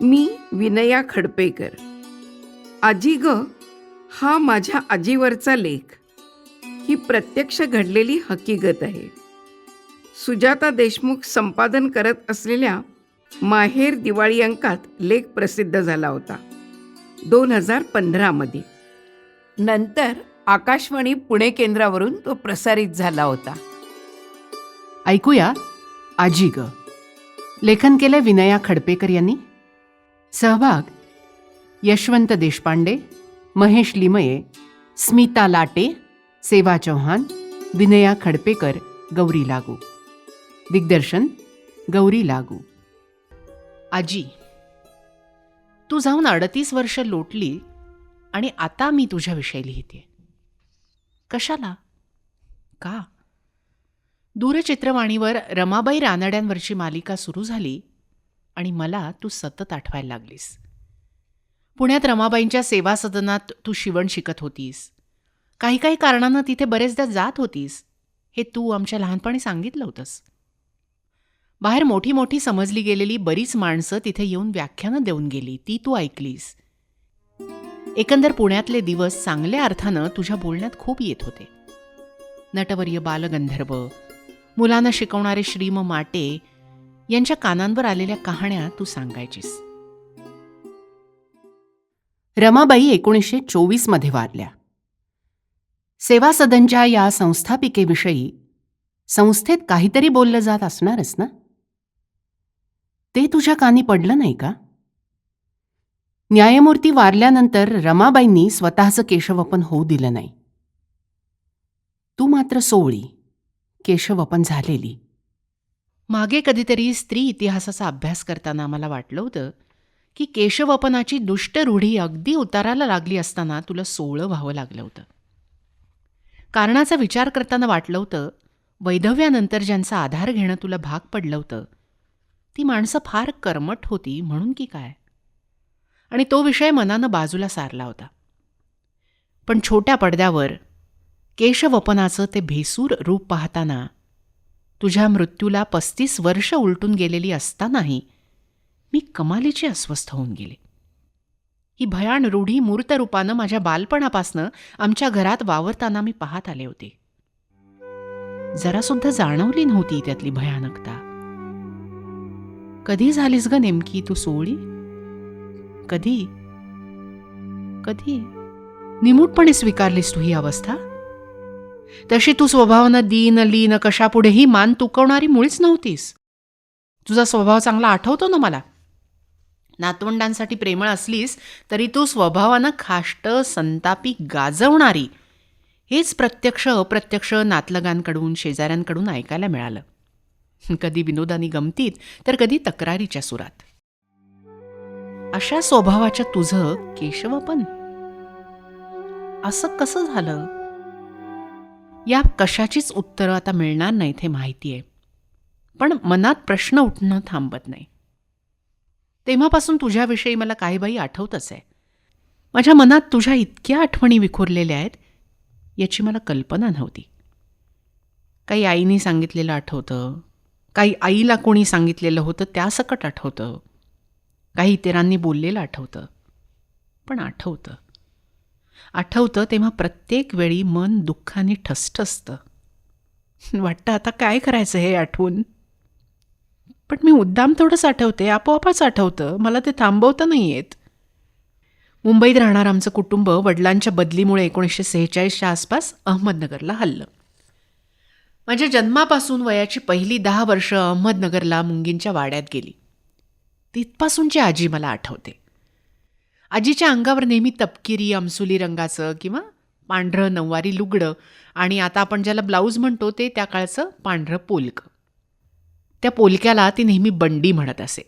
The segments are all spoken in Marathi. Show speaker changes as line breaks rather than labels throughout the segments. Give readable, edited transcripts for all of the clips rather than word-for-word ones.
मी विनया खडपेकर. आजी ग हा माझ्या आजीवरचा लेख. ही प्रत्यक्ष घडलेली हकीकत आहे. सुजाता देशमुख संपादन करत असलेल्या माहेर दिवाळी अंकात लेख प्रसिद्ध झाला होता 2015 नंतर आकाशवाणी पुणे केंद्रावरून तो प्रसारित झाला होता.
ऐकूया आजी ग. लेखन केलं विनया खडपेकर यांनी. सहभाग यशवंत देशपांडे, महेश लिमये, स्मिता लाटे, सेवा चौहान, विनया खडपेकर, गौरी लागू. दिग्दर्शन गौरी लागू. आजी, तू जाऊन 38 वर्ष लोटली आणि आता मी तुझ्याविषयी लिहिते. कशाला? का? दूरचित्रवाणीवर रमाबाई रानड्यांवरची मालिका सुरू झाली आणि मला तू सतत आठवायला लागलीस. पुण्यात रमाबाईंच्या सेवा सदनात तू शिवण शिकत होतीस. काही काही कारणानं तिथे बरेचदा जात होतीस. हे तू आमच्या लहानपणी सांगितलं होतंस. बाहेर मोठी मोठी समजली गेलेली बरीच माणसं तिथे येऊन व्याख्यानं देऊन गेली. ती तू ऐकलीस. एकंदर पुण्यातले दिवस चांगल्या अर्थानं तुझ्या बोलण्यात खूप येत होते. नटवर्य बालगंधर्व, मुलांना शिकवणारे श्रीम माटे यांच्या कानांवर आलेल्या कहाण्या तू सांगायचीस. रमाबाई 1924 वारल्या. सेवा सदनच्या या संस्थापिकेविषयी संस्थेत काहीतरी बोललं जात असणारच ना? ते तुझ्या कानी पडलं नाही का? न्यायमूर्ती वारल्यानंतर रमाबाईंनी स्वतःचं केशवपन होऊ दिलं नाही. तू मात्र सोवळी, केशवपन झालेली. मागे कधीतरी स्त्री इतिहासाचा अभ्यास करताना मला वाटलं होतं की केशवपनाची दुष्ट रूढी अगदी उताराला लागली असताना तुला सोवळं व्हावं लागलं होतं. कारणाचा विचार करताना वाटलं होतं वैधव्यानंतर ज्यांचा आधार घेणं तुला भाग पडलं होतं ती माणसं फार कर्मठ होती म्हणून की काय? आणि तो विषय मनानं बाजूला सारला होता. पण छोट्या पडद्यावर केशवपनाचं ते भेसूर रूप पाहताना तुझ्या मृत्यूला 35 वर्ष उलटून गेलेली असतानाही मी कमालीची अस्वस्थ होऊन गेले. ही भयान रूढी मूर्त रूपानं माझ्या बालपणापासनं आमच्या घरात वावरताना मी पाहत आले होते. जरासुद्धा जाणवली नव्हती त्यातली भयानकता. कधी झालीस ग नेमकी तू सोवळी? कधी कधी निमूटपणे स्वीकारलीस तू ही अवस्था? तशी तू स्वभावानं दीन लीन कशापुढेही मान तुकवणारी मुळीच नव्हतीस. तुझा स्वभाव चांगला आठवतो ना मला. नातवंडांसाठी प्रेमळ असलीस तरी तू स्वभावानं खाष्ट, संतापी, गाजवणारी हेच प्रत्यक्ष अप्रत्यक्ष नातलगांकडून शेजाऱ्यांकडून ऐकायला मिळालं. कधी विनोदानी गमतीत तर कधी तक्रारीच्या सुरात. अशा स्वभावाच्या तुझं केशवपन असं कसं झालं? या कशाचीच उत्तरं आता मिळणार नाहीत हे माहिती आहे. पण मनात प्रश्न उठणं थांबत नाही. तेव्हापासून तुझ्याविषयी मला काही बाई आठवतच आहे. माझ्या मनात तुझ्या इतक्या आठवणी विखुरलेल्या आहेत याची मला कल्पना नव्हती. काही आईने सांगितलेलं आठवतं, काही आईला कोणी सांगितलेलं होतं त्यासकट आठवतं, काही इतरांनी बोललेलं आठवतं. पण आठवतं तेव्हा प्रत्येक वेळी मन दुःखाने ठसठसतं. वाटतं आता काय करायचं हे आठवून. पण मी मुद्दाम थोडंच आठवते, आपोआपच आठवतं. मला ते थांबवता नाही येत. मुंबईत राहणार आमचं कुटुंब वडिलांच्या बदलीमुळे 1946च्या आसपास अहमदनगरला हललं. माझ्या जन्मापासून वयाची पहिली 10 वर्ष अहमदनगरला मुंगींच्या वाड्यात गेली. तिथपासूनची आजी मला आठवते. आजीच्या अंगावर नेहमी तपकिरी अमसुली रंगाचं किंवा पांढरं नऊवारी लुगडं आणि आता आपण ज्याला ब्लाऊज म्हणतो ते त्या काळचं पांढरं पोलकं. त्या पोलक्याला ती नेहमी बंडी म्हणत असे.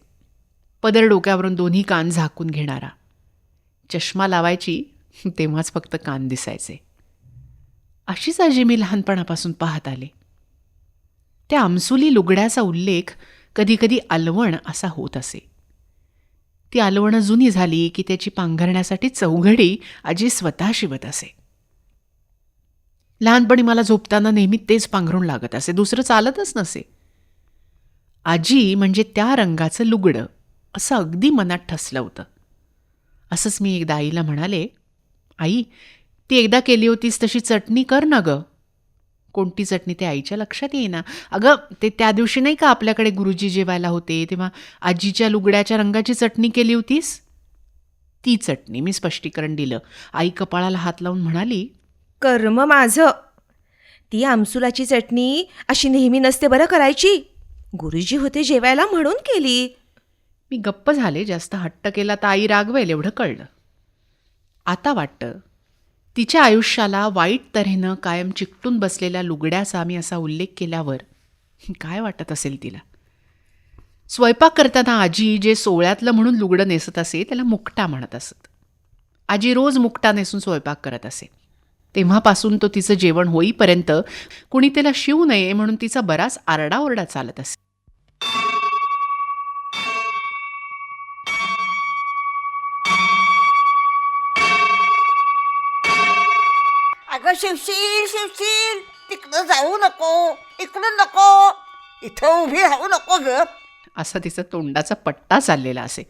पदर डोक्यावरून दोन्ही कान झाकून घेणारा. चष्मा लावायची तेव्हाच फक्त कान दिसायचे. अशीच आजी मी लहानपणापासून पाहत आले. त्या अमसुली लुगड्याचा उल्लेख कधीकधी अलवण असा होत असे. ती अलवणं जुनी झाली की त्याची पांघरण्यासाठी चौघडी आजी स्वतः शिवत असे. लहानपणी मला झोपताना नेहमी तेच पांघरून लागत असे. दुसरं चालतच नसे. आजी म्हणजे त्या रंगाचं लुगडं असं अगदी मनात ठसलं होतं. असंच मी एकदा आईला म्हणाले, आई, ती एकदा केली होतीस तशी चटणी कर ना गं. कोणती चटणी ते आईच्या लक्षात येईना. अगं, ते त्या दिवशी नाही का आपल्याकडे गुरुजी जेवायला होते तेव्हा आजीच्या लुगड्याच्या रंगाची चटणी केली होतीस, ती चटणी. मी स्पष्टीकरण दिलं. आई कपाळाला हात लावून म्हणाली,
कर्म माझं. ती आमसुलाची चटणी अशी नेहमी नसते बरं करायची. गुरुजी होते जेवायला म्हणून केली.
मी गप्प झाले. जास्त हट्ट केला तर आई रागवेल एवढं कळलं. आता वाटतं तिच्या आयुष्याला वाईट तऱ्हेनं कायम चिकटून बसलेल्या लुगड्याचा मी असा उल्लेख केल्यावर काय वाटत असेल तिला. स्वयंपाक करताना आजी जे सोळ्यातलं म्हणून लुगडं नेसत असे त्याला मुकटा म्हणत असत. आजी रोज मुकटा नेसून स्वयंपाक करत असे. तेव्हापासून तो तिचं जेवण होईपर्यंत कुणी तिला शिवू नये म्हणून तिचा बराच आरडाओरडा चालत असे.
अगं शिवशील शिवशील, तिकडं जाऊ नको, इकडं नको, इथं उभी राहू नको ग.
असा तिचा तोंडाचा पट्टा चाललेला असे.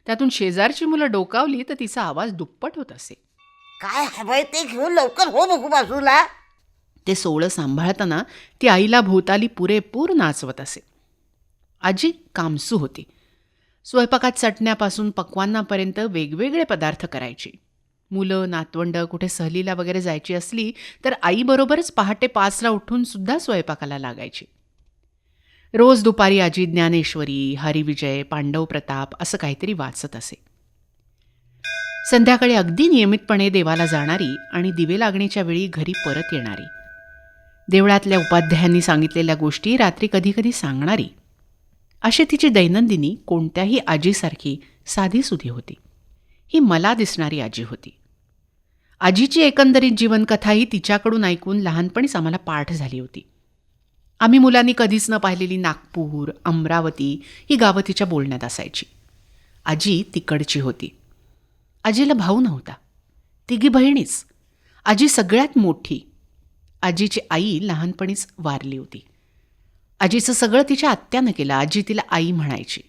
त्यातून शेजारची मुलं डोकावली तर तिचा आवाज दुप्पट होत असे.
काय हवंय ते घेऊन लवकर हो बघू बाजूला.
ते सोळं सांभाळताना ती आईला भोवताली पुरेपूर नाचवत असे. आजी कामसू होती. स्वयंपाकात चटण्यापासून पक्वांनापर्यंत वेगवेगळे पदार्थ करायची. मुलं नातवंडं कुठे सहलीला वगैरे जायची असली तर आईबरोबरच पहाटे 5ला उठून सुद्धा स्वयंपाकाला लागायची. रोज दुपारी आजी ज्ञानेश्वरी, हरिविजय, पांडव प्रताप असं काहीतरी वाचत असे. संध्याकाळी अगदी नियमितपणे देवाला जाणारी आणि दिवे लागणीच्या वेळी घरी परत येणारी. देवळातल्या उपाध्यायांनी सांगितलेल्या गोष्टी रात्री कधीकधी सांगणारी. अशी तिची दैनंदिनी कोणत्याही आजीसारखी साधीसुधी होती. ही मला दिसणारी आजी होती. आजीची एकंदरीत जीवनकथाही तिच्याकडून ऐकून लहानपणीच आम्हाला पाठ झाली होती. आम्ही मुलांनी कधीच न पाहिलेली नागपूर, अमरावती ही गावं तिच्या बोलण्यात असायची. आजी तिकडची होती. आजीला भाऊ नव्हता. तिघी बहिणीच. आजी सगळ्यात मोठी. आजीची आई लहानपणीच वारली होती. आजीचं सगळं तिच्या आत्यानं केलं. आजी तिला आई म्हणायची.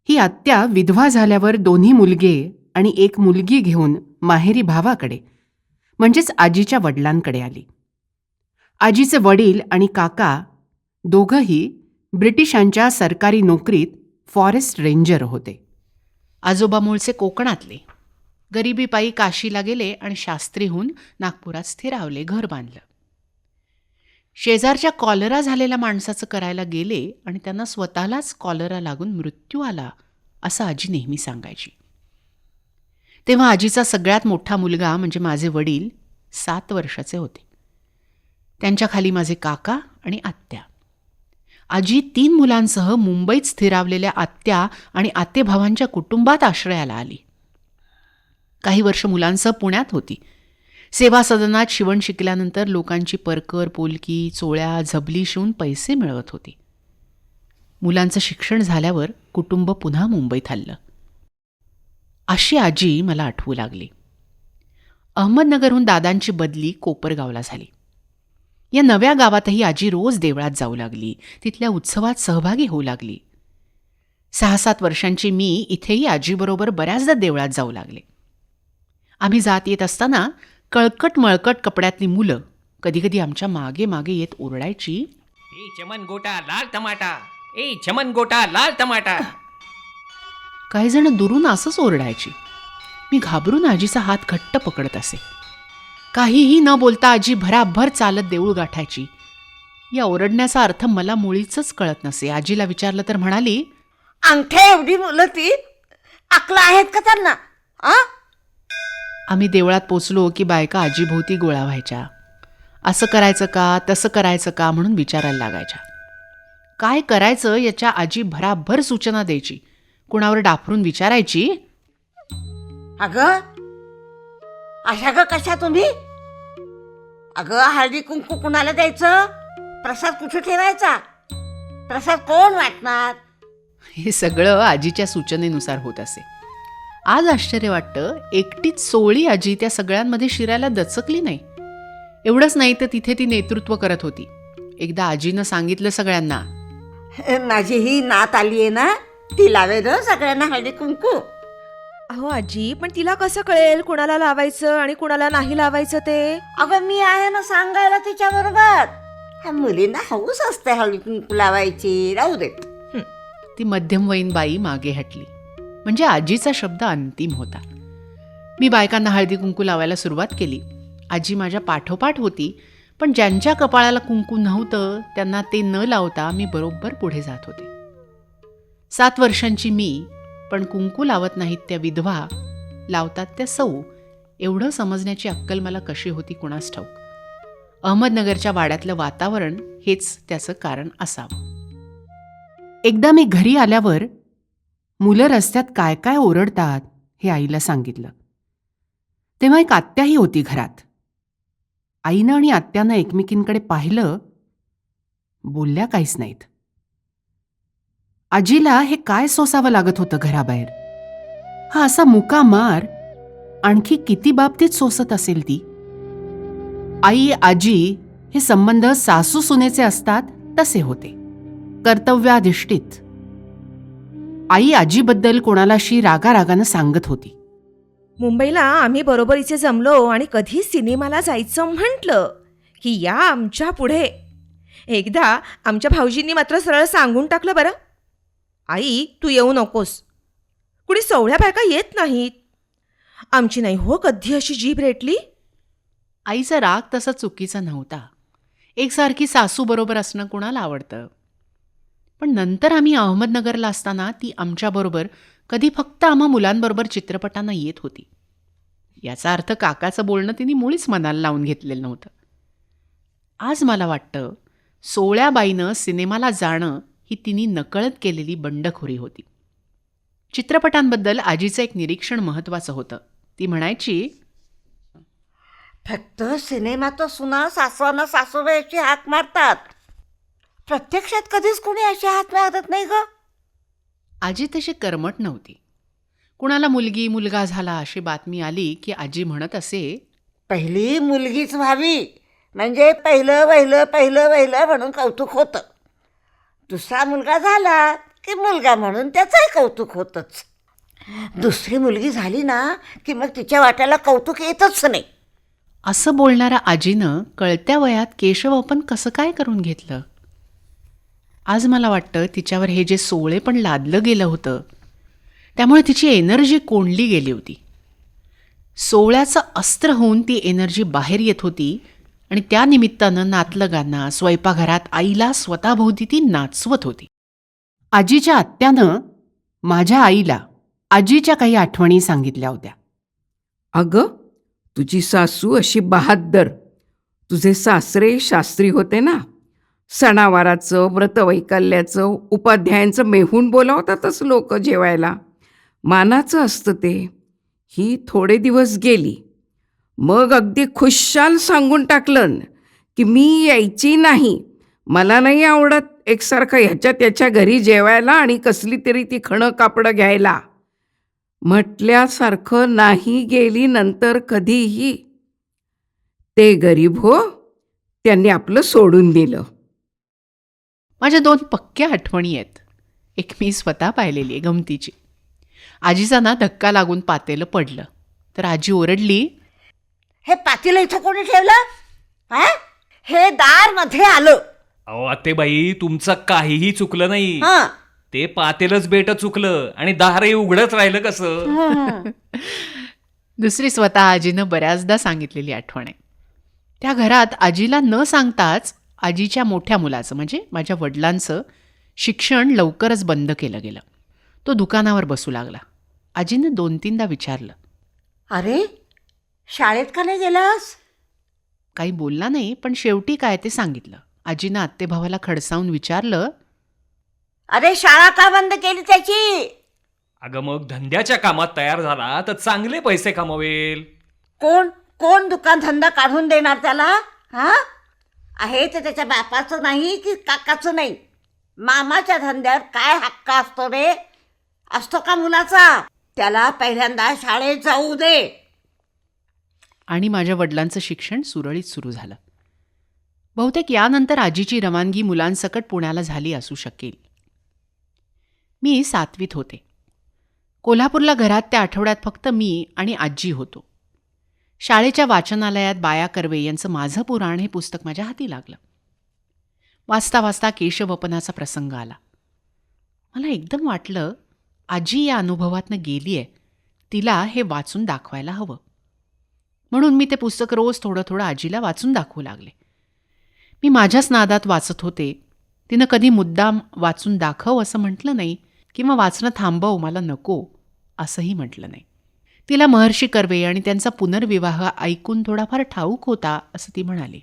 ही आत्या विधवा झाल्यावर 2 मुलगे आणि 1 मुलगी घेऊन माहेरी भावाकडे म्हणजेच आजीच्या वडिलांकडे आली. आजीचे वडील आणि काका दोघंही ब्रिटिशांच्या सरकारी नोकरीत फॉरेस्ट रेंजर होते.
आजोबा मूळचे कोकणातले. गरिबीपायी काशीला गेले आणि शास्त्रीहून नागपुरात स्थिरावले, घर बांधलं. शेजारच्या कॉलरा झालेल्या माणसाचं करायला गेले आणि त्यांना स्वतःलाच कॉलरा लागून मृत्यू आला असं आजी नेहमी सांगायची. तेव्हा आजीचा सगळ्यात मोठा मुलगा म्हणजे माझे वडील 7 वर्षाचे होते. त्यांच्या खाली माझे काका आणि आत्या. आजी 3 मुलांसह मुंबईत स्थिरावलेल्या आत्या आणि आतेभावांच्या कुटुंबात आश्रयाला आली. काही वर्ष मुलांसह पुण्यात होती. सेवा सदनात शिवण शिकल्यानंतर लोकांची परकर, पोलकी, चोळ्या, झबली शिवून पैसे मिळवत होती. मुलांचं शिक्षण झाल्यावर कुटुंब पुन्हा मुंबईत हललं. अशी आजी मला आठवू लागली. अहमदनगरहून दादांची बदली कोपरगावला झाली. या नव्या गावातही आजी रोज देवळात जाऊ लागली. तिथल्या उत्सवात सहभागी होऊ लागली. 6-7 वर्षांची मी इथेही आजीबरोबर बऱ्याचदा देवळात जाऊ लागले. आम्ही जात येत असताना कळकट मळकट कपड्यातली मुलं कधीकधी आमच्या मागे मागे येत ओरडायची,
ए चमन गोटा लाल टमाटा, ए चमन गोटा लाल टमाटा.
काही जण दुरून असंच ओरडायची. मी घाबरून आजीचा हात घट्ट पकडत असे. काहीही न बोलता आजी भराभर चालत देऊळ गाठायची. या ओरडण्याचा अर्थ मला मुळीच कळत नसे. आजीला विचारलं तर म्हणाली,
अंगठ्या एवढी मुलं ती अकला आहेत का त्यांना?
आम्ही देवळात पोचलो की बायका आजीभोवती गोळा व्हायच्या. असं करायचं का, तसं करायचं का म्हणून विचारायला लागायच्या. काय करायचं याच्या आजी भराभर सूचना द्यायची. कुणावर डाफरून विचारायची,
अगं अशा ग कशा तुम्ही? अगं हळदी कुंकू कुणाला द्यायचं? प्रसाद कुठे ठेवायचा? प्रसाद कोण वाटणार?
हे सगळं आजीच्या सूचनेनुसार होत असे. आज आश्चर्य वाटतं, एकटीच सोळी आजी त्या सगळ्यांमध्ये शिरायला दचकली नाही. एवढंच नाही तर तिथे ती नेतृत्व करत होती. एकदा आजीनं सांगितलं सगळ्यांना,
माझी ही नात आली आहे ना, ती लावेल हं सगळ्यांना हळदी कुंकू.
अहो आजी, पण तिला कसं कळेल कुणाला लावायचं आणि कुणाला नाही लावायचं ते?
अगं मी आहे ना सांगायला तिच्या बरोबर. ह्या मुलींना हौस असते हळदी कुंकू लावायची. राहू दे.
ती मध्यमवयीन बाई मागे हटली. म्हणजे आजीचा शब्द अंतिम होता. मी बायकांना हळदी कुंकू लावायला सुरुवात केली. आजी माझ्या पाठोपाठ होती, पण ज्यांच्या कपाळाला कुंकू नव्हतं त्यांना ते न लावता मी बरोबर पुढे जात होते. 7 वर्षांची मी, पण कुंकू लावत नाहीत त्या विधवा, लावतात त्या सौ, एवढं समजण्याची अक्कल मला कशी होती कुणास ठाऊक. अहमदनगरच्या वाड्यातलं वातावरण हेच त्याचं कारण असावं. एकदा मी घरी आल्यावर मुलं रस्त्यात काय काय ओरडतात हे आईला सांगितलं. तेव्हा एक आत्याही होती घरात. आईनं आणि आत्यानं एकमेकींकडे पाहिलं, बोलल्या काहीच नाहीत. आजीला हे काय सोसावं लागत होतं घराबाहेर. हा असा मुका मार आणखी किती बाबतीत सोसत असेल ती. आई आजी हे संबंध सासू सुनेचे असतात तसे होते, कर्तव्याधिष्ठित. आई आजीबद्दल कोणालाशी रागारागानं सांगत होती.
मुंबईला आम्ही बरोबरीचे जमलो आणि कधी सिनेमाला जायचं म्हटलं की या आमच्या पुढे. एकदा आमच्या भाऊजींनी मात्र सरळ सांगून टाकलं, बरं आई तू येऊ नकोस. कुणी सवळ्या बायका येत नाहीत. आमची नाही हो कधी अशी जीभ रेटली.
आईचा राग तसा चुकीचा नव्हता. एकसारखी सासू बरोबर असणं कोणाला आवडतं. पण नंतर आम्ही अहमदनगरला असताना ती आमच्याबरोबर कधी फक्त आम्हा मुलांबरोबर चित्रपटांना येत होती. याचा अर्थ काकाचं बोलणं तिने मुळीच मनाला लावून घेतलेलं नव्हतं. आज मला वाटतं सोळ्याबाईनं सिनेमाला जाणं ही तिने नकळत केलेली बंडखोरी होती. चित्रपटांबद्दल आजीचं एक निरीक्षण महत्त्वाचं होतं. ती म्हणायची,
फक्त सिनेमात सुना सासवांना सासूबाईची हाक मारतात. प्रत्यक्षात कधीच कोणी अशी हात मारत नाही ग.
आजी तशी कर्मठ नव्हती. कुणाला मुलगी मुलगा झाला अशी बातमी आली की आजी म्हणत असे,
पहिली मुलगीच व्हावी म्हणजे पहिलं वहिलं पहिलं वहिलं म्हणून कौतुक होतं. दुसरा मुलगा झाला की मुलगा म्हणून त्याचंही कौतुक होतंच. दुसरी मुलगी झाली ना की मग तिच्या वाट्याला कौतुक येतच नाही.
असं बोलणाऱ्या आजीनं कळत्या वयात केशवपन कसं काय करून घेतलं. आज मला वाटतं तिच्यावर हे जे सोळे पण लादलं गेलं होतं त्यामुळे तिची एनर्जी कोंडली गेली होती. सोळ्याचं अस्त्र होऊन ती एनर्जी बाहेर येत होती आणि त्या निमित्तानं नातलगांना, स्वयंपाकघरात आईला स्वतःभोवती ती नाचवत होती. आजीच्या आत्यानं माझ्या आईला आजीच्या काही आठवणी सांगितल्या होत्या.
अगं, तुझी सासू अशी बहाद्दर. तुझे सासरे शास्त्री होते ना. सणावाराचं, व्रतवैकल्याचं, उपाध्यायांचं मेहून बोलावतातच लोक जेवायला. मानाचं असतं ते. ही थोडे दिवस गेली, मग अगदी खुशाल सांगून टाकलं की मी यायची नाही, मला नाही आवडत एकसारखं ह्याच्या त्याच्या घरी जेवायला आणि कसली तरी ती खणं कापडं घ्यायला. म्हटल्यासारखं नाही गेली नंतर कधीही. ते गरीब हो, त्यांनी आपलं सोडून दिलं.
माझ्या 2 पक्क्या आठवणी आहेत. एक मी स्वतः पाहिलेली आहे गमतीची. आजीचा ना धक्का लागून पातेलं पडलं तर आजी ओरडली,
हे पातेलं इथं कोणी ठेवलं? हा, हे दार मध्ये आलं.
अहो आतेबाई, तुमचं काहीही चुकलं नाही.
हा,
ते पातेलच बेट चुकलं आणि दारही उघडच राहिलं कसं.
दुसरी स्वतः आजीनं बऱ्याचदा सांगितलेली आठवण आहे. त्या घरात आजीला न सांगताच आजीच्या मोठ्या मुलाचं म्हणजे माझ्या वडिलांचं शिक्षण लवकरच बंद केलं गेलं. तो दुकानावर बसू लागला. आजीनं 2-3दा विचारलं,
अरे शाळेत का नाही गेलास?
काही बोलला नाही, पण शेवटी काय ते सांगितलं. आजीनं आत्तेभावाला खडसावून विचारलं,
अरे शाळा का बंद केली त्याची?
अगं मग धंद्याच्या कामात तयार झाला तर चांगले पैसे कमवेल.
कोण कोण दुकान धंदा काढून देणार त्याला? हा, आहे ते त्याच्या बापाचं नाही की काकाचं नाही. मामाच्या धंद्यावर काय हक्क असतो रे? असतो का मुलाचा? त्याला पहिल्यांदा शाळेत जाऊ दे.
आणि माझ्या वडिलांचं शिक्षण सुरळीत सुरू झालं. बहुतेक यानंतर आजीची रवानगी मुलांसकट पुण्याला झाली असू शकेल. मी 7वीत होते. कोल्हापूरला घरात त्या आठवड्यात फक्त मी आणि आजी होतो. शाळेच्या वाचनालयात बाया कर्वे यांचं माझं पुराण हे पुस्तक माझ्या हाती लागलं. वाचता वाचता केशवपनाचा प्रसंग आला. मला एकदम वाटलं, आजी या अनुभवातनं गेली आहे, तिला हे वाचून दाखवायला हवं. म्हणून मी ते पुस्तक रोज थोडं थोडं आजीला वाचून दाखवू लागले. मी माझ्याच नादात वाचत होते. तिनं कधी मुद्दाम वाचून दाखव असं म्हटलं नाही किंवा वाचणं थांबव मला नको असंही म्हटलं नाही. तिला महर्षी कर्वे आणि त्यांचा पुनर्विवाह ऐकून थोडाफार ठाऊक होता असं ती म्हणाली.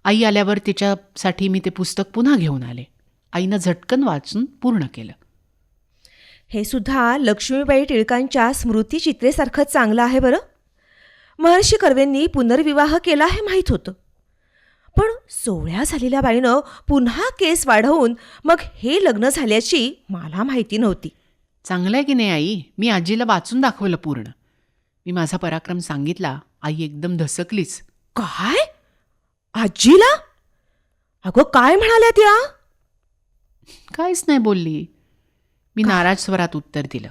आई आल्यावर तिच्यासाठी मी ते पुस्तक पुन्हा घेऊन आले. आईनं झटकन वाचून पूर्ण केलं.
हे सुद्धा लक्ष्मीबाई टिळकांच्या स्मृतिचित्रेसारखंच चांगलं आहे बरं. महर्षी कर्वेंनी पुनर्विवाह केला हे माहीत होतं, पण सोहळ्या झालेल्या बाईनं पुन्हा केस वाढवून मग हे लग्न झाल्याची मला माहिती नव्हती.
चांगलं आहे की नाही आई? मी आजीला वाचून दाखवलं पूर्ण. मी माझा पराक्रम सांगितला. आई एकदम धसकलीच.
काय? आजीला? अगं काय म्हणाल्या त्या?
काहीच नाही बोलली. मी नाराज स्वरात उत्तर दिलं.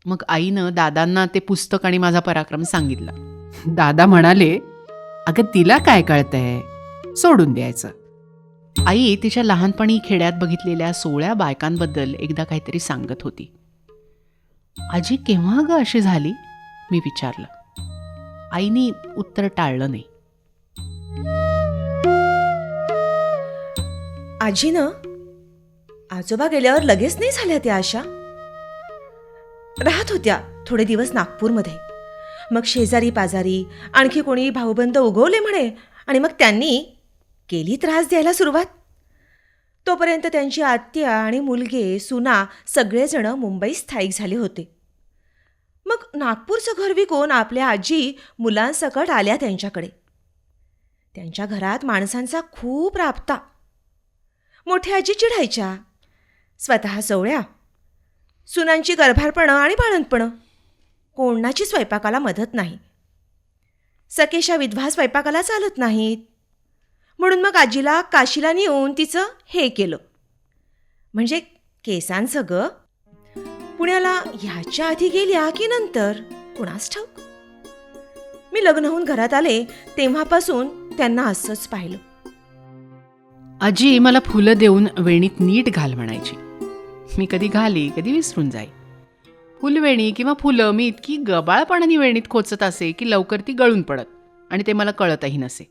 मग आईनं दादांना ते पुस्तक आणि माझा पराक्रम सांगितला. दादा म्हणाले, अगं तिला काय कळतंय, सोडून द्यायचं. आई तिच्या लहानपणी खेड्यात बघितलेल्या 16 बायकांबद्दल एकदा काहीतरी सांगत होती. आजी केव्हा ग अशी झाली? मी विचारलं. आईनी उत्तर टाळलं नाही.
आजीनं आजोबा गेल्यावर लगेच नाही झाल्या त्या अशा. राहत होत्या थोडे दिवस नागपूरमध्ये. मग शेजारी पाजारी आणखी कोणी भाऊबंद उगवले म्हणे आणि मग त्यांनी केली त्रास द्यायला सुरुवात. तोपर्यंत त्यांची आत्या आणि मुलगे सुना सगळेजण मुंबईत स्थायिक झाले होते. मग नागपूरचं घर विकून आपल्या आजी मुलांसकट आल्या त्यांच्याकडे. त्यांच्या घरात माणसांचा खूप राबता. मोठ्या आजी चिडायच्या. स्वतः सोवळ्या, सुनांची गर्भारपणं आणि बाळंतपणं. कोणाची स्वयंपाकाला मदत नाही. सकेशा विधवा स्वयंपाकाला चालत नाहीत. म्हणून मग आजीला काशीला नेऊन तिचं हे केलं. म्हणजे केसांचं ग. पुण्याला ह्याच्या आधी गेल्या की नंतर कुणास ठाऊक. मी लग्न होऊन घरात आले तेव्हापासून त्यांना असंच पाहिलं.
आजी मला फुलं देऊन वेणीत नीट घाल म्हणायची. मी कधी घाली कधी विसरून जाई. फुलवेणी किंवा फुलं मी इतकी गबाळपणाने वेणीत खोचत असे की लवकर ती गळून पडत आणि ते मला कळतही नसे.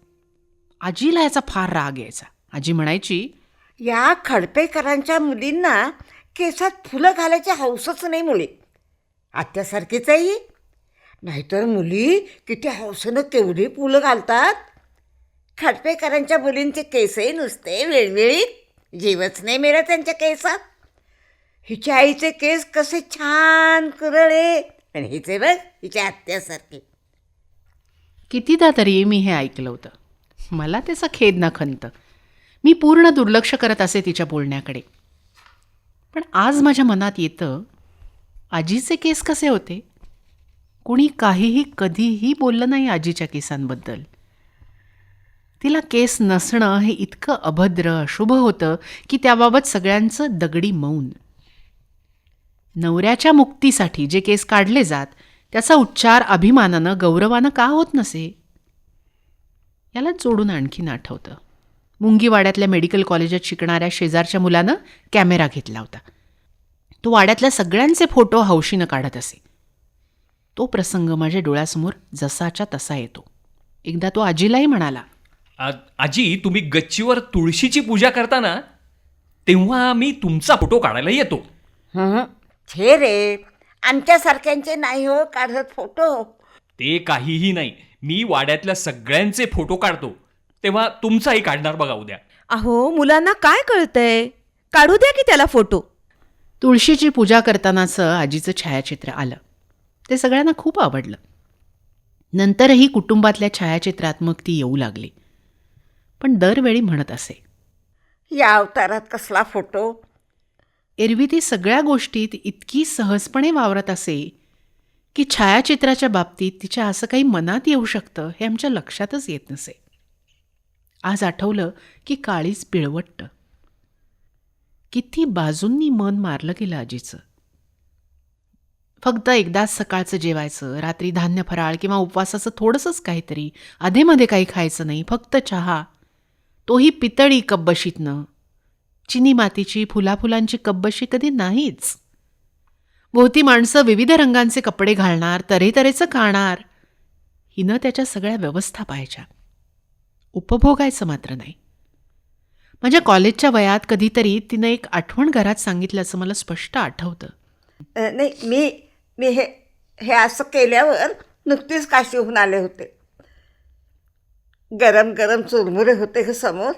आजीला याचा फार राग यायचा. आजी म्हणायची,
या खडपेकरांच्या मुलींना केसात फुलं घालायची हौसच नाही मुली. आत्यासारखीच आहे ही. नाहीतर मुली किती हौसेनं केवढी फुलं घालतात. खडपेकरांच्या मुलींचे केसही नुसते वेळवेळीत, जीवच नाही मिळत त्यांच्या केसात. हिच्या आईचे केस कसे छान कुरळे आणि हिचे बघ हिच्या आत्यासारखे.
कितीदा तरी मी हे ऐकलं होतं. मला त्याचा खेद ना खंत. मी पूर्ण दुर्लक्ष करत असे तिच्या बोलण्याकडे. पण आज माझ्या मनात येतं, आजीचे केस कसे होते? कुणी काहीही कधीही बोललं नाही आजीच्या केसांबद्दल. तिला केस नसणं हे इतकं अभद्र अशुभ होतं की त्याबाबत सगळ्यांचं दगडी मौन. नवऱ्याच्या मुक्तीसाठी जे केस काढले जात त्याचा उच्चार अभिमानानं गौरवानं का होत नसे? याला जोडून आणखीन आठवतं, मुंगीवाड्यातल्या मेडिकल कॉलेजात शिकणाऱ्या शेजारच्या मुलानं कॅमेरा घेतला होता. तो वाड्यातल्या सगळ्यांचे फोटो हौशीनं काढत असे. तो प्रसंग माझ्या डोळ्यासमोर जसाच्या तसा येतो. एकदा तो आजीलाही म्हणाला,
आजी तुम्ही गच्चीवर तुळशीची पूजा करताना तेव्हा मी तुमचा फोटो काढायला येतो.
छे रे, आमच्यासारख्यांचे नाही हो काढत फोटो.
ते काहीही नाही, मी वाड्यातल्या सगळ्यांचे फोटो काढतो, तेव्हा तुमचाही काढणार बघा उद्या.
अहो मुलांना काय कळतंय, काढू द्या की त्याला फोटो.
तुळशीची पूजा करतानाचं आजीचं छायाचित्र आलं. ते सगळ्यांना खूप आवडलं. नंतरही कुटुंबातल्या छायाचित्रात मग ती येऊ लागली. पण दरवेळी म्हणत असे,
या अवतारात कसला फोटो.
एरवी ती सगळ्या गोष्टीत इतकी सहजपणे वावरत असे की छायाचित्राच्या बाबतीत तिच्या असं काही मनात येऊ शकतं हे आमच्या लक्षातच येत नसे. आज आठवलं की काळीच पिळवट्ट. किती बाजूंनी मन मारलं गेलं आजीचं. फक्त एकदाच सकाळचं जेवायचं, रात्री धान्य फराळ किंवा उपवासाचं थोडंसंच काहीतरी, अधेमध्ये काही खायचं नाही, फक्त चहा, तोही पितळी कब्बशीतनं. चिनी मातीची फुलाफुलांची कब्बशी कधी नाहीच. भोवती माणसं विविध रंगांचे कपडे घालणार, तऱ्हेतऱ्हेचं खाणार. हिनं त्याच्या सगळ्या व्यवस्था पाहायच्या, उपभोगायचं मात्र नाही. माझ्या कॉलेजच्या वयात कधीतरी तिनं एक आठवण घरात सांगितल्याचं मला स्पष्ट आठवतं.
नाही मी हे हे असं केल्यावर नुकतीच काशीहून आले होते. गरम गरम चुरमुरे होते ग समोर,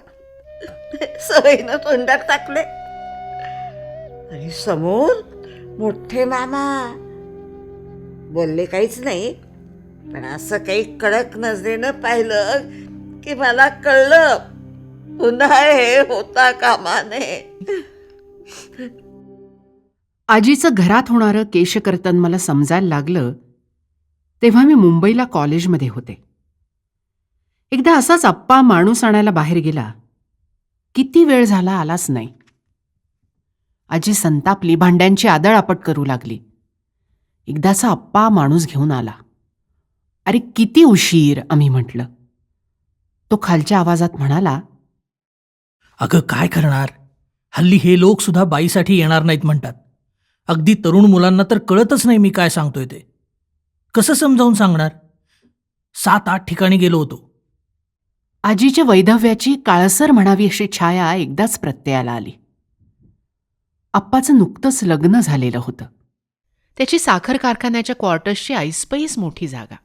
सवयीनं तोंडात टाकले. आणि समोर मोठे मामा बोलले काहीच नाही, पण असं काही कडक नजरेनं पाहिलं की मला कळलं पुन्हा हे होता कामा नये.
आजीचं घरात होणारं केशकर्तन मला समजायला लागलं तेव्हा मी मुंबईला कॉलेजमध्ये होते. एकदा असाच आप्पा माणूस आणायला बाहेर गेला. किती वेळ झाला आलाच नाही. आजी संतापली, भांड्यांची आदळआपट करू लागली. एकदाचा आप्पा माणूस घेऊन आला. अरे किती उशीर, आम्ही म्हटलं. तो खालच्या आवाजात म्हणाला,
अगं काय करणार, हल्ली हे लोक सुद्धा बाईसाठी येणार नाहीत म्हणतात. अगदी तरुण मुलांना तर कळतच नाही मी काय सांगतोय ते. कसं समजावून सांगणार? 7-8 ठिकाणी गेलो होतो.
आजीच्या वैधव्याची काळसर म्हणावी अशी छाया एकदाच प्रत्ययाला आली. आप्पाचं नुकतंच लग्न झालेलं होतं.
त्याची साखर कारखान्याच्या क्वार्टर्सची ऐसपैस मोठी जागा.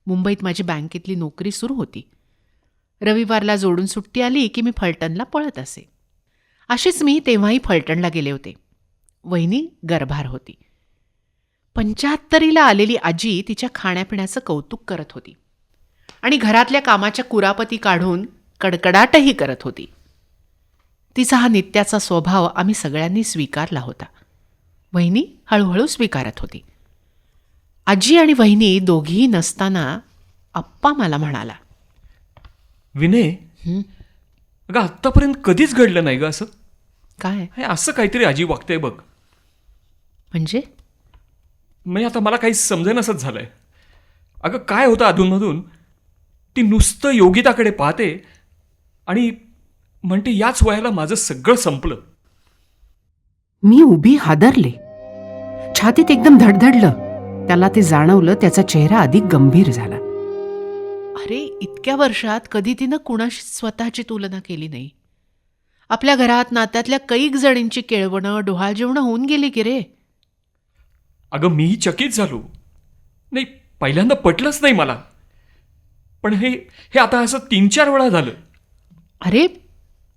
मुंबईत माझी बँकेतली नोकरी सुरू होती. रविवारला जोडून सुट्टी आली की मी फलटणला पळत असे. अशीच मी तेव्हाही फलटणला गेले होते. वहिनी गर्भार होती. 75ला आलेली आजी तिच्या खाण्यापिण्याचं कौतुक करत होती आणि घरातल्या कामाच्या कुरापती काढून कडकडाटही करत होती. तिचा हा नित्याचा स्वभाव आम्ही सगळ्यांनी स्वीकारला होता. वहिनी हळूहळू स्वीकारत होती. आजी आणि वहिनी दोघीही नसताना आप्पा मला म्हणाला,
विनय, अगं आत्तापर्यंत कधीच घडलं नाही ग असं.
काय
हे असं काहीतरी आजी वागते बघ.
म्हणजे?
म्हणजे आता मला काही समजेनासंच झालंय. अगं काय होतं अधूनमधून, ती नुसतं योगिताकडे पाहते आणि म्हणते याच वयाला माझं सगळं संपलं.
मी उभी हादरले. छातीत एकदम धडधडलं. त्याला ते जाणवलं. त्याचा चेहरा अधिक गंभीर झाला.
अरे इतक्या वर्षात कधी तिनं कुणाशी स्वतःची तुलना केली नाही. आपल्या घरात नात्यातल्या कैक जणींची केळवणं डोहाळ जेवणं होऊन गेली की रे.
अगं मीही चकित झालो. नाही, पहिल्यांदा पटलंच नाही मला. पण हे आता असं 3-4 वेळा झालं.
अरे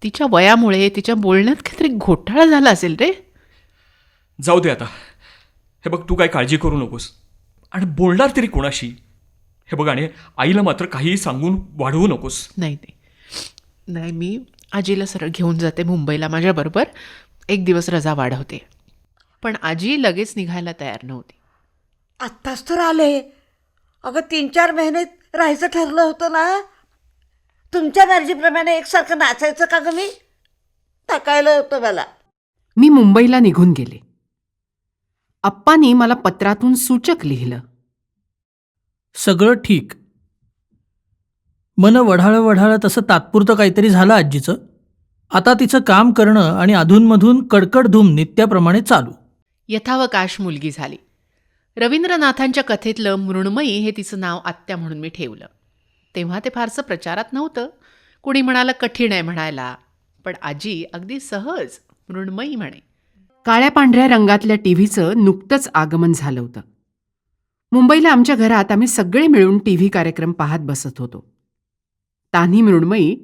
तिच्या वयामुळे तिच्या बोलण्यात काहीतरी घोटाळा झाला असेल रे.
जाऊ दे आता. हे बघ, तू काय काळजी करू नकोस. आणि बोलणार तरी कोणाशी. हे बघ, आणि आईला मात्र काहीही सांगून वाढवू नकोस.
नाही नाही नाही, मी आजीला सरळ घेऊन जाते मुंबईला माझ्याबरोबर. 1 दिवस रजा वाढवते. पण आजी लगेच निघायला तयार नव्हती.
आत्ताच तर आले. अगं 3-4 महिने राहायचं ठरलं होतं ना. तुमच्या मर्जीप्रमाणे एकसारखं नाचायचं का गं मी? थकायला होतं मला.
मी मुंबईला निघून गेले. आप्पांनी मला पत्रातून सूचक लिहिलं.
सगळं ठीक. मन वढाळं तसं तात्पुरतं काहीतरी झालं आजीचं. आता तिचं काम करणं आणि अधूनमधून कडकड धूम नित्याप्रमाणे चालू.
यथावकाश मुलगी झाली. रवींद्रनाथांच्या कथेतलं मृण्मयी हे तिचं नाव आत्या म्हणून मी ठेवलं. तेव्हा ते फारसं प्रचारात नव्हतं. कुणी म्हणालं कठीण आहे म्हणायला, पण आजी अगदी सहज मृण्मयी म्हणे.
काळ्या पांढऱ्या रंगातल्या टीव्हीचं नुकतंच आगमन झालं होतं. मुंबईला आमच्या घरात आम्ही सगळे मिळून टीव्ही कार्यक्रम पाहत बसत होतो. तान्ही मृण्मयी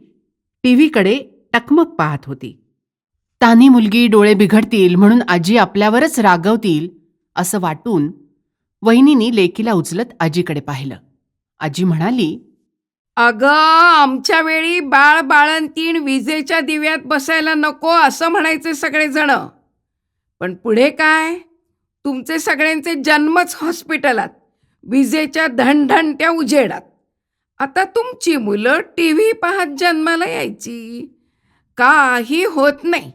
टीव्हीकडे टकमक पाहत होती. तान्ही मुलगी डोळे बिघडतील म्हणून आजी आपल्यावरच रागवतील असं वाटून वहिनीनी लेकीला उचलत आजीकडे पाहिलं. आजी म्हणाली, अगं आमच्या वेळी बाळ बाळंतीण विजेच्या दिव्यात बसायला नको असं म्हणायचे सगळेजण. पण पुढे काय, तुमचे सगळ्यांचे जन्मच हॉस्पिटलात, विजेच्या धणधणत्या उजेडात. आता तुमची मुलं टीव्ही पाहत जन्माला यायची. काही होत नाही.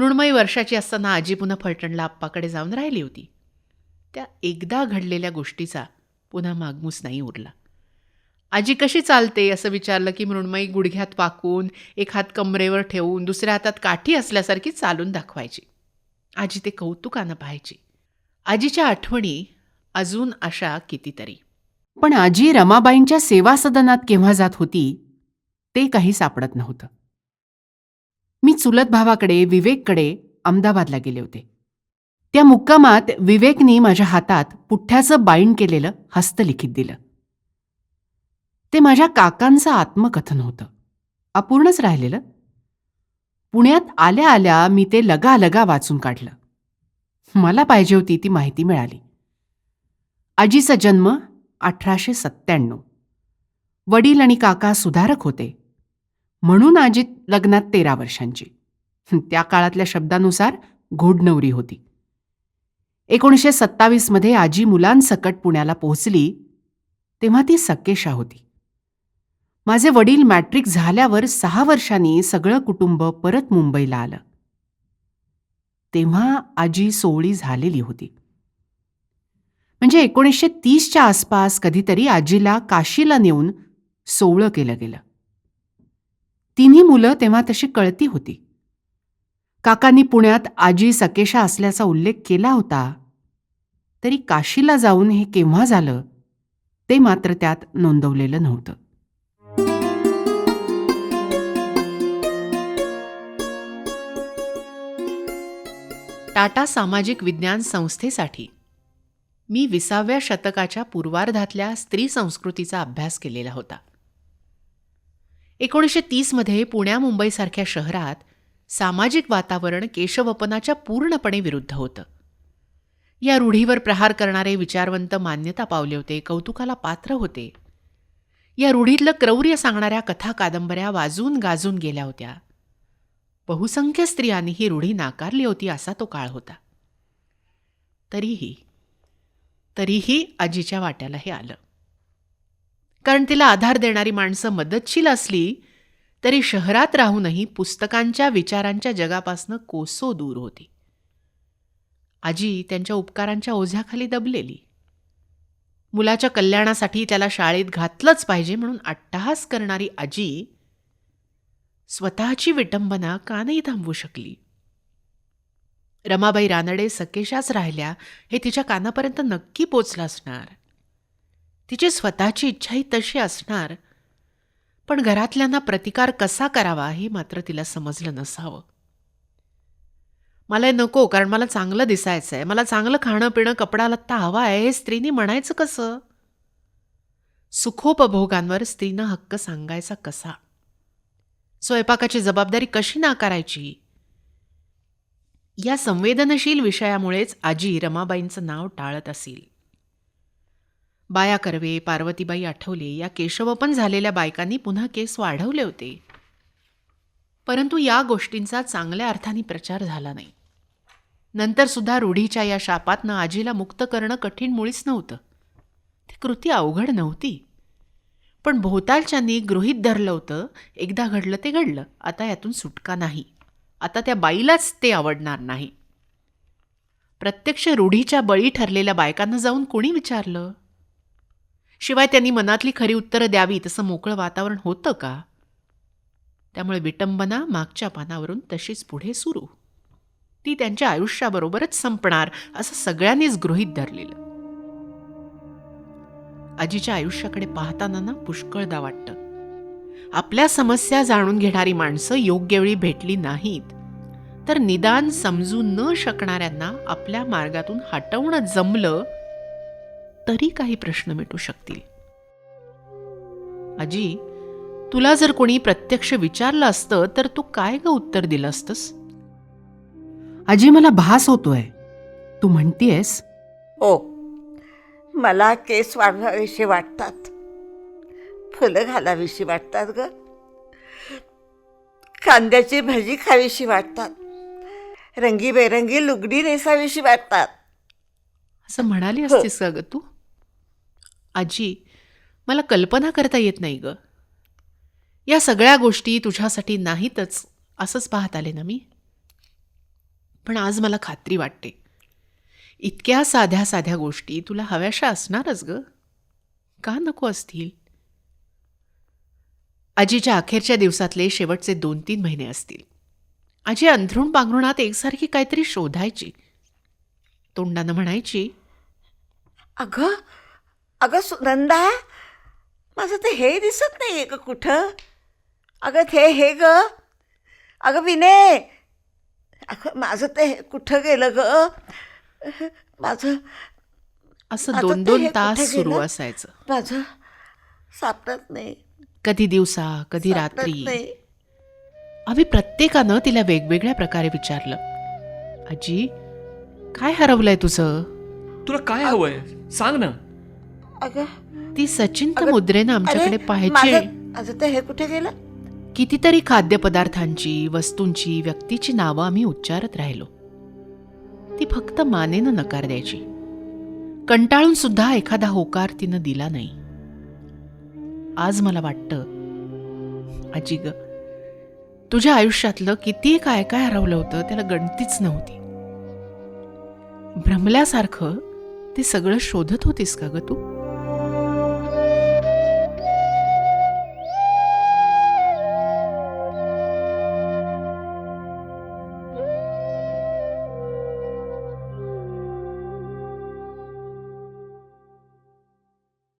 मृण्मयी वर्षाची असताना आजी पुन्हा फलटणला आप्पाकडे जाऊन राहिली होती. त्या एकदा घडलेल्या गोष्टीचा पुन्हा मागमूस नाही उरला. आजी कशी चालते असं विचारलं की मृण्मयी गुडघ्यात वाकून एक हात कमरेवर ठेवून दुसऱ्या हातात काठी असल्यासारखी चालून दाखवायची. आजी ते कौतुकानं पाहायची. आजीच्या आठवणी अजून अशा कितीतरी. पण आजी रमाबाईंच्या सेवा सदनात केव्हा जात होती ते काही सापडत नव्हतं. मी चुलत भावाकडे विवेककडे अहमदाबादला गेले होते. त्या मुक्कामात विवेकनी माझ्या हातात पुठ्ठ्याचं बाइंड केलेलं हस्तलिखित दिलं. ते माझ्या काकांचं आत्मकथन होतं, अपूर्णच राहिलेलं. पुण्यात आल्या आल्या मी ते लगालगा वाचून काढलं. मला पाहिजे होती ती माहिती मिळाली. आजीचा जन्म 1897. वडील आणि काका सुधारक होते म्हणून आजी लग्नात 13 वर्षांची. त्या काळातल्या शब्दानुसार घोडनवरी होती. 1927 मध्ये आजी मुलांसकट पुण्याला पोहोचली तेव्हा ती सकेशा होती. माझे वडील मॅट्रिक झाल्यावर 6 वर्षांनी सगळं कुटुंब परत मुंबईला आलं. तेव्हा आजी 16 झालेली होती. म्हणजे 1930च्या आसपास कधीतरी आजीला काशीला नेऊन 16 केलं गेलं. 3 मुलं तेव्हा तशी कळती होती. काकांनी पुण्यात आजी सकेशा असल्याचा उल्लेख केला होता, तरी काशीला जाऊन हे केव्हा झालं ते मात्र त्यात नोंदवलेलं नव्हतं. टाटा सामाजिक विज्ञान संस्थेसाठी मी 20व्या शतकाच्या पूर्वार्धातल्या स्त्री संस्कृतीचा अभ्यास केलेला होता. 1930 मध्ये पुण्या मुंबईसारख्या शहरात सामाजिक वातावरण केशवपनाच्या पूर्णपणे विरुद्ध होतं. या रूढीवर प्रहार करणारे विचारवंत मान्यता पावले होते, कौतुकाला पात्र होते. या रूढीतलं क्रौर्य सांगणाऱ्या कथा कादंबऱ्या वाजून गाजून गेल्या होत्या. बहुसंख्य स्त्रियांनी ही रूढी नाकारली होती असा तो काळ होता. तरीही आजीच्या वाट्याला हे आलं. कारण तिला आधार देणारी माणसं मदतशील असली तरी शहरात राहूनही पुस्तकांच्या विचारांच्या जगापासनं कोसो दूर होती. आजी त्यांच्या उपकारांच्या ओझ्याखाली दबलेली. मुलाच्या कल्याणासाठी त्याला शाळेत घातलंच पाहिजे म्हणून अट्टहास करणारी आजी स्वतःची विटंबना का नाही थांबवू शकली? रमाबाई रानडे सकेशाच राहिल्या हे तिच्या कानापर्यंत नक्की पोचलं असणार. तिची स्वतःची इच्छाही तशी असणार, पण घरातल्यांना प्रतिकार कसा करावा हे मात्र तिला समजलं नसावं. मला हे नको, कारण मला चांगलं दिसायचं आहे, मला चांगलं खाणं पिणं कपडा लत्ता हवा आहे, हे स्त्रीनी म्हणायचं कसं? सुखोपभोगांवर स्त्रीनं हक्क सांगायचा कसा? स्वयंपाकाची जबाबदारी कशी नाकारायची? या संवेदनशील विषयामुळेच आजी रमाबाईंचं नाव टाळत असेल. बाया कर्वे, पार्वतीबाई आठवले या केशवपन झालेल्या बायकांनी पुन्हा केस वाढवले होते. परंतु या गोष्टींचा चांगल्या अर्थाने प्रचार झाला नाही. नंतर सुद्धा रूढीच्या या शापातनं आजीला मुक्त करणं कठीण मुळीच नव्हतं. ती कृती अवघड नव्हती. पण भोवतालच्यांनी गृहीत धरलं होतं, एकदा घडलं ते घडलं, आता यातून सुटका नाही. आता त्या बाईलाच ते आवडणार नाही. प्रत्यक्ष रूढीच्या बळी ठरलेल्या बायकांना जाऊन कोणी विचारलं? शिवाय त्यांनी मनातली खरी उत्तरं द्यावी तसं मोकळं वातावरण होतं का? त्यामुळे विटंबना मागच्या पानावरून तशीच पुढे सुरू. ती त्यांच्या आयुष्याबरोबरच संपणार असं सगळ्यांनीच गृहीत धरलेलं. आजीच्या आयुष्याकडे पाहताना ना पुष्कळदा वाटतं. आपल्या समस्या जाणून घेणारी माणसं योग्य वेळी भेटली नाहीत तर निदान समजून न शकणाऱ्यांना आपल्या मार्गातून हटवणं जमलं तरी काही प्रश्न मिटू शकतील. आजी, तुला जर कोणी प्रत्यक्ष विचारलं असतं तर तू काय ग उत्तर दिलं असतंस? आजी, मला भास होतोय तू म्हणतीयस.
हो, मला केस वाढवावेशी वाटतात, फुलं घालावीशी वाटतात ग, कांद्याची भजी खावीशी वाटतात, रंगीबेरंगी लुगडी नेसावीशी वाटतात.
असं म्हणाली असतीस का ग तू? आजी, मला कल्पना करता येत नाही ग. या सगळ्या गोष्टी तुझ्यासाठी नाहीतच असंच पाहत आले ना मी. पण आज मला खात्री वाटते इतक्या साध्या साध्या गोष्टी तुला हव्याशा असणारच ग. का नको असतील? आजीच्या अखेरच्या दिवसातले शेवटचे 2-3 महिने असतील. आजी अंथरूण पांघरुणात एकसारखी काहीतरी शोधायची. तोंडानं म्हणायची,
अगं अगं सुनंदा, माझं ते हे दिसत नाही ग कुठं. अगं ते हे ग, अगं विने, अगं माझं ते हे कुठं गेलं ग, माझं
असं
आता ते
2-2
हे
तास
कुठे
सुरू
गेलं?
असायचं.
माझं सापडत नाही,
कधी दिवसा कधी
सापडत
रात्री.
नाही.
आम्ही प्रत्येकानं तिला वेगवेगळ्या प्रकारे विचारलं, आजी काय हरवलंय तुझं?
तुला काय हवंय सांग ना.
अगं
ती सचिंत
अगं,
मुद्रेनं आमच्याकडे
अरे,
पाहायची.
माझं ते हे कुठे गेलं.
कितीतरी खाद्यपदार्थांची, वस्तूंची, व्यक्तीची नावं आम्ही उच्चारत राहिलो. ती फक्त मानेनं नकार द्यायची. कंटाळून सुद्धा एखादा होकार तिनं दिला नाही. आज मला वाटतं, आजी ग, तुझ्या आयुष्यातलं किती काय काय हरवलं होतं त्याला गणतीच नव्हती. भ्रमल्यासारखं ते सगळं शोधत होतीस का ग तू?